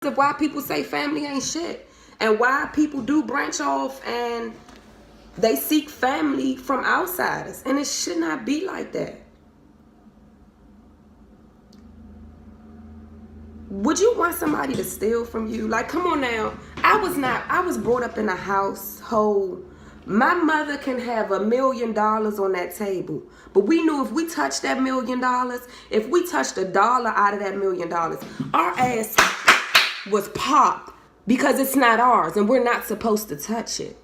of why people say family ain't shit. And why people do branch off and they seek family from outsiders. And it should not be like that. Would you want somebody to steal from you? Like, come on now. I was brought up in a household. My mother can have $1 million on that table. But we knew if we touched that $1 million, if we touched $1 out of that $1 million, our ass was popped because it's not ours and we're not supposed to touch it.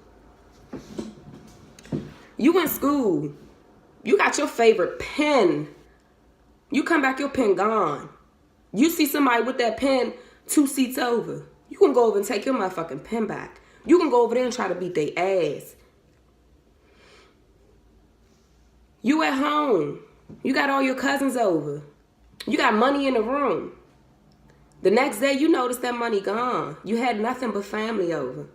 You in school. You got your favorite pen. You come back, your pen gone. You see somebody with that pen 2 seats over. You can go over and take your motherfucking pen back. You can go over there and try to beat their ass. You at home. You got all your cousins over. You got money in the room. The next day, you notice that money gone. You had nothing but family over.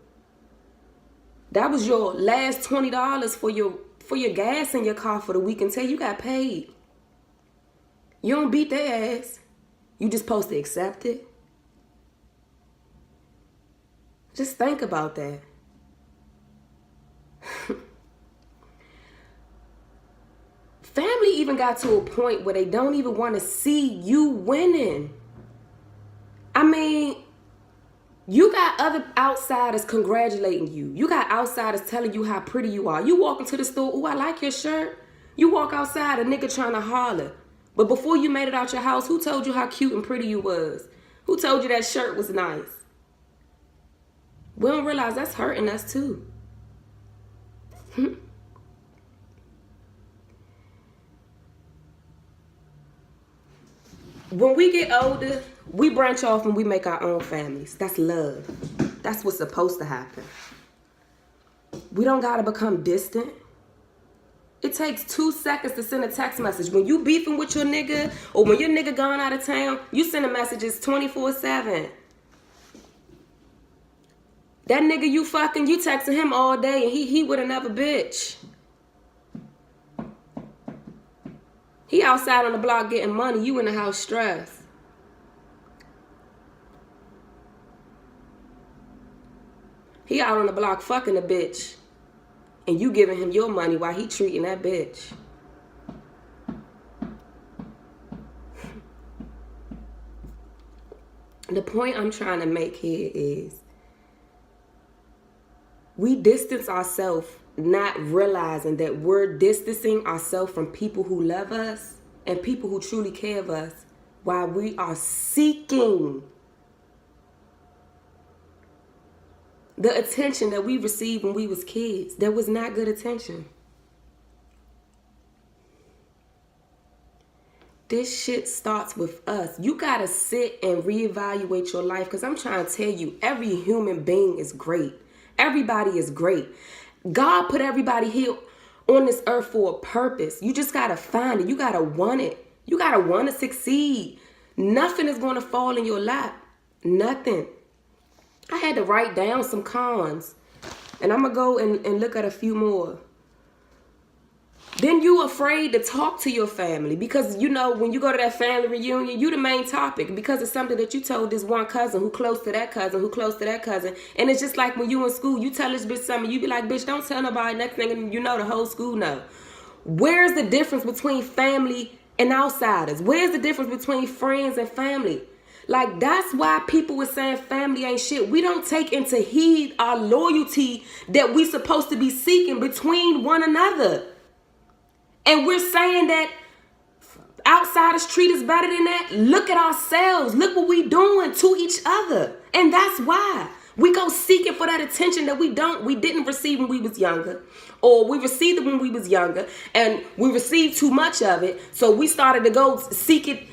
That was your last $20 for your gas in your car for the week until you got paid. You don't beat their ass. You just supposed to accept it. Just think about that. Family even got to a point where they don't even want to see you winning. I mean, you got other outsiders congratulating you. You got outsiders telling you how pretty you are. You walk into the store, ooh, I like your shirt. You walk outside, a nigga trying to holler. But before you made it out your house, who told you how cute and pretty you was? Who told you that shirt was nice? We don't realize that's hurting us too. When we get older, we branch off and we make our own families. That's love. That's what's supposed to happen. We don't gotta become distant. It takes 2 seconds to send a text message. When you beefing with your nigga or when your nigga gone out of town, you sending messages 24/7. That nigga you fucking, you texting him all day and he with another bitch. He outside on the block getting money, you in the house stressed. He out on the block fucking a bitch. And you giving him your money while he treating that bitch. The point I'm trying to make here is we distance ourselves not realizing that we're distancing ourselves from people who love us and people who truly care of us while we are seeking the attention that we received when we was kids. That was not good attention. This shit starts with us. You gotta sit and reevaluate your life because I'm trying to tell you, every human being is great. Everybody is great. God put everybody here on this earth for a purpose. You just gotta find it. You gotta want it. You gotta want to succeed. Nothing is gonna fall in your lap. Nothing. I had to write down some cons. And I'm going to go and look at a few more. Then you afraid to talk to your family. Because, you know, when you go to that family reunion, you the main topic. Because it's something that you told this one cousin who close to that cousin, who close to that cousin. And it's just like when you in school, you tell this bitch something. You be like, bitch, don't tell nobody. Next thing you know, the whole school know. Where's the difference between family and outsiders? Where's the difference between friends and family? Like, that's why people were saying family ain't shit. We don't take into heed our loyalty that we supposed to be seeking between one another. And we're saying that outsiders treat us better than that. Look at ourselves. Look what we doing to each other. And that's why we go seeking for that attention that we didn't receive when we was younger. Or we received it when we was younger. And we received too much of it. So we started to go seek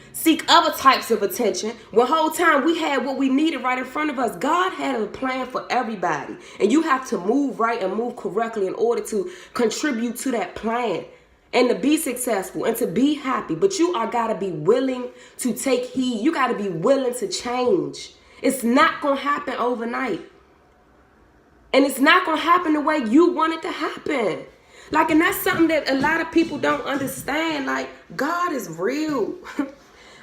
other types of attention. When whole time we had what we needed right in front of us. God had a plan for everybody. And you have to move right and move correctly in order to contribute to that plan. And to be successful and to be happy. But you are got to be willing to take heed. You got to be willing to change. It's not going to happen overnight. And it's not going to happen the way you want it to happen. Like, and that's something that a lot of people don't understand. Like, God is real.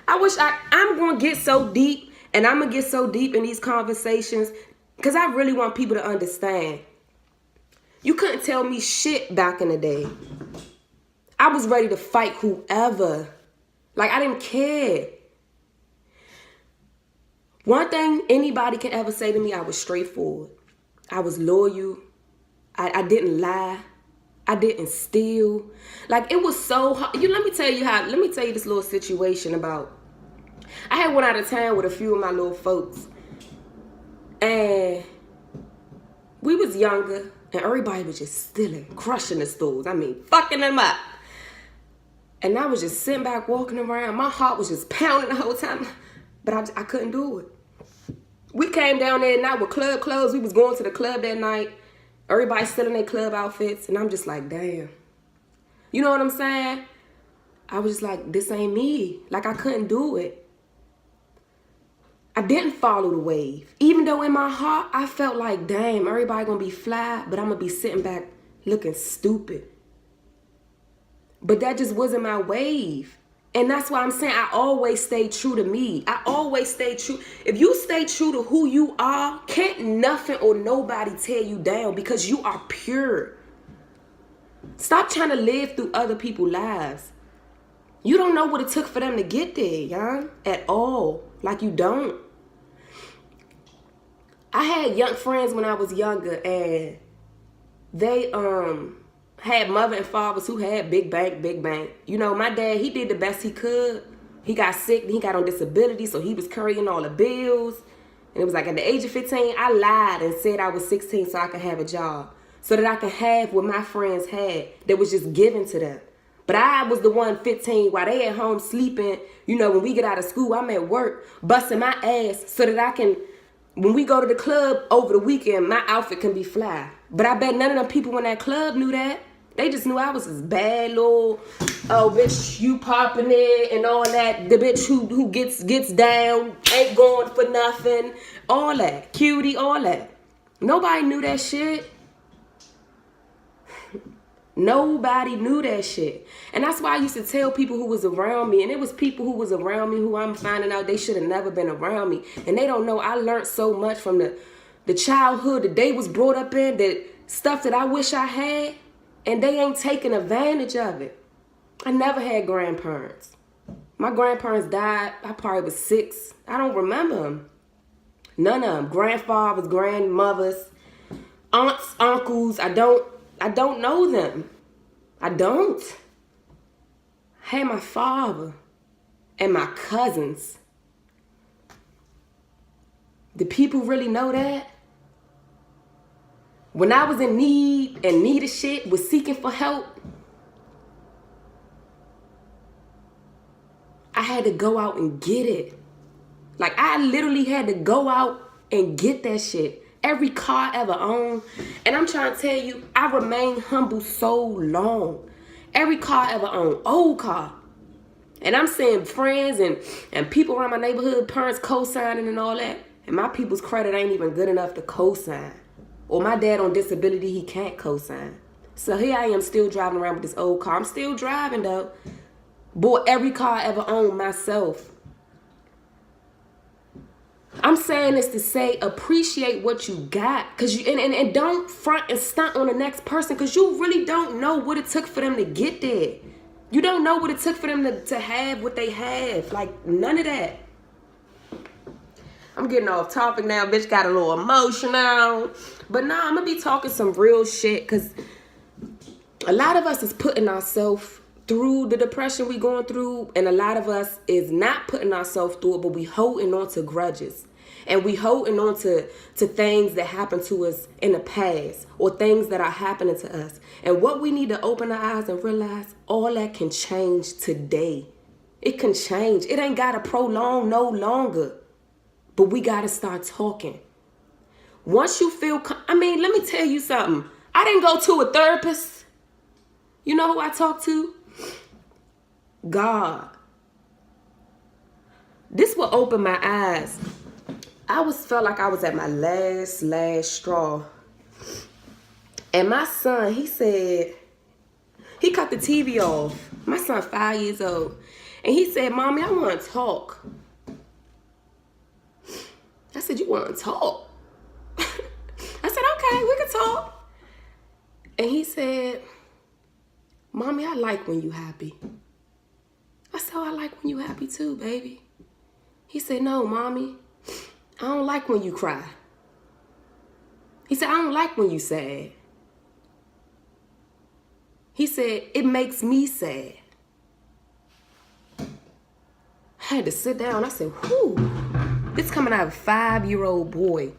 I'm going to get so deep And I'm going to get so deep in these conversations because I really want people to understand. You couldn't tell me shit back in the day. I was ready to fight whoever. Like, I didn't care. One thing anybody can ever say to me, I was straightforward. I was loyal. I didn't lie. I didn't steal. Like, it was so hard. Let me tell you this little situation about, I had went out of town with a few of my little folks. And we was younger. And everybody was just stealing, crushing the stools. I mean, fucking them up. And I was just sitting back, walking around. My heart was just pounding the whole time. But I couldn't do it. We came down there at night with club clothes. We was going to the club that night. Everybody still in their club outfits. And I'm just like, damn. You know what I'm saying? I was just like, this ain't me. Like, I couldn't do it. I didn't follow the wave. Even though in my heart, I felt like, damn, everybody gonna be fly, but I'm gonna be sitting back looking stupid. But that just wasn't my wave. And that's why I'm saying I always stay true to me. I always stay true. If you stay true to who you are, can't nothing or nobody tear you down because you are pure. Stop trying to live through other people's lives. You don't know what it took for them to get there, y'all, at all. Like, you don't. I had young friends when I was younger, and they had mother and fathers who had big bank. You know, my dad, he did the best he could. He got sick, he got on disability, so he was carrying all the bills. And it was like at the age of 15, I lied and said I was 16 so I could have a job. So that I could have what my friends had that was just given to them. But I was the one 15 while they at home sleeping. You know, when we get out of school, I'm at work busting my ass so that I can, when we go to the club over the weekend, my outfit can be fly. But I bet none of them people in that club knew that. They just knew I was this bad little, oh, bitch, you popping it and all that. The bitch who gets down, ain't going for nothing. All that. Cutie, all that. Nobody knew that shit. Nobody knew that shit. And that's why I used to tell people who was around me, and it was people who was around me who I'm finding out they should have never been around me. And they don't know I learned so much from the childhood that they was brought up in, that stuff that I wish I had, and they ain't taking advantage of it. I never had grandparents. My grandparents died, I probably was 6. I don't remember them. None of them. Grandfathers, grandmothers, aunts, uncles, I don't know them. I don't. I had my father and my cousins. Do people really know that? When I was in need and needed shit, was seeking for help, I had to go out and get it. Like, I literally had to go out and get that shit. Every car I ever owned. And I'm trying to tell you, I remained humble so long. Every car I ever owned, old car. And I'm seeing friends and people around my neighborhood, parents co-signing and all that. And my people's credit ain't even good enough to co-sign. Or my dad on disability, he can't co-sign. So here I am still driving around with this old car. I'm still driving though. Bought every car I ever owned myself. I'm saying this to say, appreciate what you got. Cause you and don't front and stunt on the next person, because you really don't know what it took for them to get there. You don't know what it took for them to have what they have. Like, none of that. I'm getting off topic now. Bitch got a little emotional. But nah, I'm gonna be talking some real shit, because a lot of us is putting ourselves through the depression we going through, and a lot of us is not putting ourselves through it, but we holding on to grudges. And we holding on to things that happened to us in the past, or things that are happening to us. And what we need to open our eyes and realize, all that can change today. It can change. It ain't got to prolong no longer. But we got to start talking. Once you feel, let me tell you something. I didn't go to a therapist. You know who I talked to? God. This will open my eyes. I felt like I was at my last straw. And my son, he said, he cut the TV off. My son 5 years old. And he said, Mommy, I want to talk. said, you want to talk? I said, okay, we can talk. And he said, Mommy, I like when you happy. I said, oh, I like when you happy too, baby. He said, no, Mommy, I don't like when you cry. He said, I don't like when you sad. He said, it makes me sad. I had to sit down. I said, whew, this coming out of a 5-year-old boy.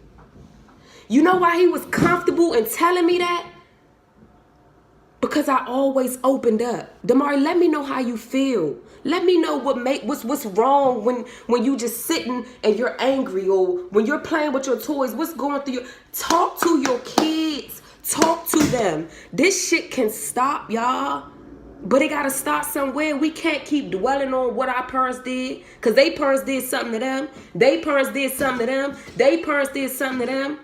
You know why he was comfortable in telling me that? Because I always opened up. Damari, let me know how you feel. Let me know what's wrong when you just sitting and you're angry, or when you're playing with your toys. What's going through your... Talk to your kids. Talk to them. This shit can stop, y'all. But it gotta start somewhere. We can't keep dwelling on what our parents did. Because they parents did something to them. They parents did something to them. They parents did something to them.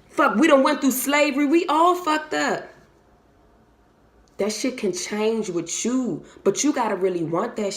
Fuck, we done went through slavery. We all fucked up. That shit can change with you. But you gotta really want that shit.